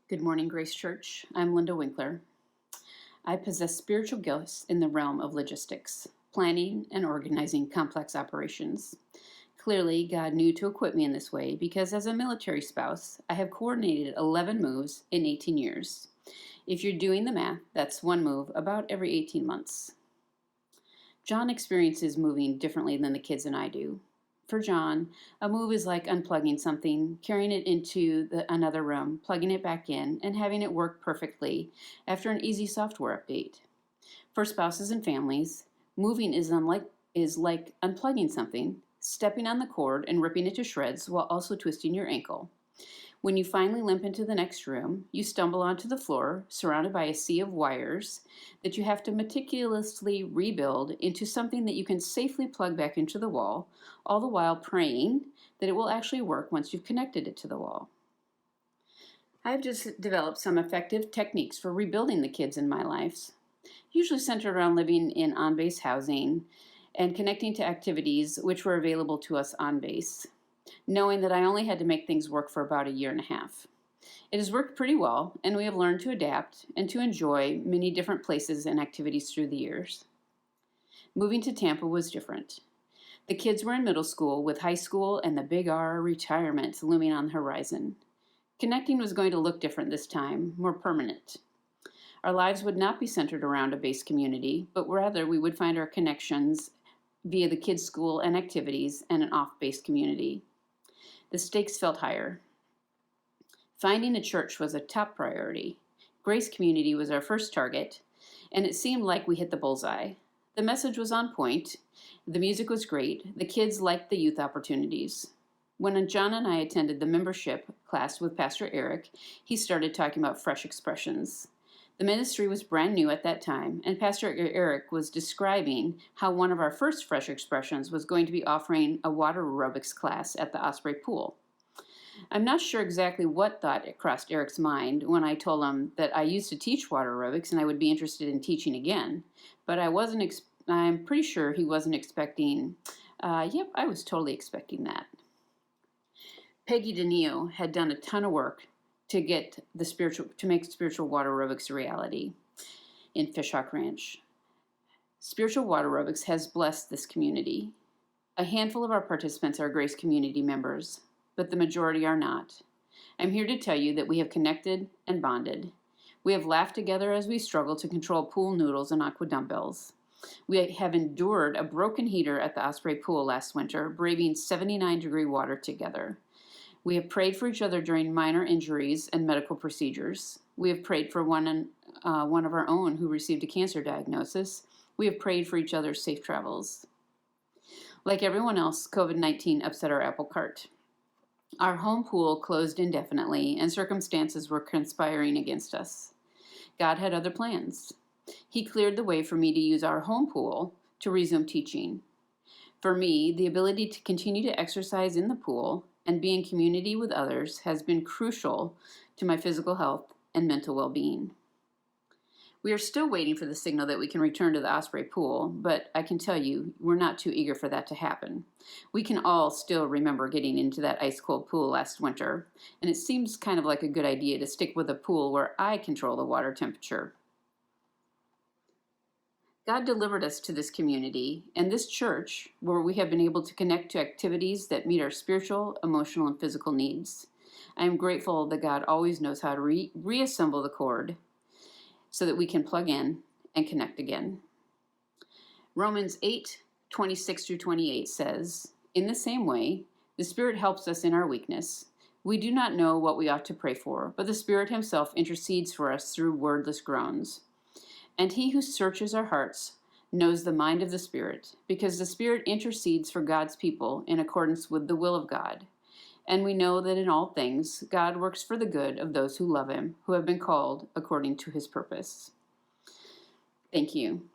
Good morning, Grace Church. I'm Linda Winkler. I possess spiritual gifts in the realm of logistics, planning and organizing complex operations. Clearly, God knew to equip me in this way because as a military spouse, I have coordinated 11 moves in 18 years. If you're doing the math, that's one move about every 18 months. John experiences moving differently than the kids and I do. For John, a move is like unplugging something, carrying it into another room, plugging it back in, and having it work perfectly after an easy software update. For spouses and families, moving is like unplugging something, stepping on the cord and ripping it to shreds while also twisting your ankle. When you finally limp into the next room, you stumble onto the floor, surrounded by a sea of wires that you have to meticulously rebuild into something that you can safely plug back into the wall, all the while praying that it will actually work once you've connected it to the wall. I've just developed some effective techniques for rebuilding the kids in my lives, usually centered around living in on-base housing and connecting to activities which were available to us on base, knowing that I only had to make things work for about a year and a half. It has worked pretty well, and we have learned to adapt and to enjoy many different places and activities through the years. Moving to Tampa was different. The kids were in middle school, with high school and the big R retirement looming on the horizon. Connecting was going to look different this time, more permanent. Our lives would not be centered around a base community, but rather we would find our connections via the kids' school and activities and an off-base community. The stakes felt higher. Finding a church was a top priority. Grace Community was our first target, and it seemed like we hit the bullseye. The message was on point, the music was great, the kids liked the youth opportunities. When John and I attended the membership class with Pastor Eric, he started talking about fresh expressions. The ministry was brand new at that time, and Pastor Eric was describing how one of our first fresh expressions was going to be offering a water aerobics class at the Osprey Pool. I'm not sure exactly what thought crossed Eric's mind when I told him that I used to teach water aerobics and I would be interested in teaching again, but I'm pretty sure he wasn't expecting, yep, I was totally expecting that. Peggy DeNeo had done a ton of work to make spiritual water aerobics a reality in Fishhawk Ranch. Spiritual water aerobics has blessed this community. A handful of our participants are Grace community members, but the majority are not. I'm here to tell you that we have connected and bonded. We have laughed together as we struggle to control pool noodles and aqua dumbbells. We have endured a broken heater at the Osprey Pool last winter, braving 79-degree water together. We have prayed for each other during minor injuries and medical procedures. We have prayed for one of our own who received a cancer diagnosis. We have prayed for each other's safe travels. Like everyone else, COVID-19 upset our apple cart. Our home pool closed indefinitely, and circumstances were conspiring against us. God had other plans. He cleared the way for me to use our home pool to resume teaching. For me, the ability to continue to exercise in the pool and be in community with others has been crucial to my physical health and mental well-being. We are still waiting for the signal that we can return to the Osprey Pool, but I can tell you, we're not too eager for that to happen. We can all still remember getting into that ice-cold pool last winter, and it seems kind of like a good idea to stick with a pool where I control the water temperature. God delivered us to this community and this church where we have been able to connect to activities that meet our spiritual, emotional, and physical needs. I am grateful that God always knows how to reassemble the cord so that we can plug in and connect again. Romans 8:26-28 says, "In the same way, the Spirit helps us in our weakness. We do not know what we ought to pray for, but the Spirit himself intercedes for us through wordless groans. And he who searches our hearts knows the mind of the Spirit, because the Spirit intercedes for God's people in accordance with the will of God. And we know that in all things God works for the good of those who love him, who have been called according to his purpose." Thank you.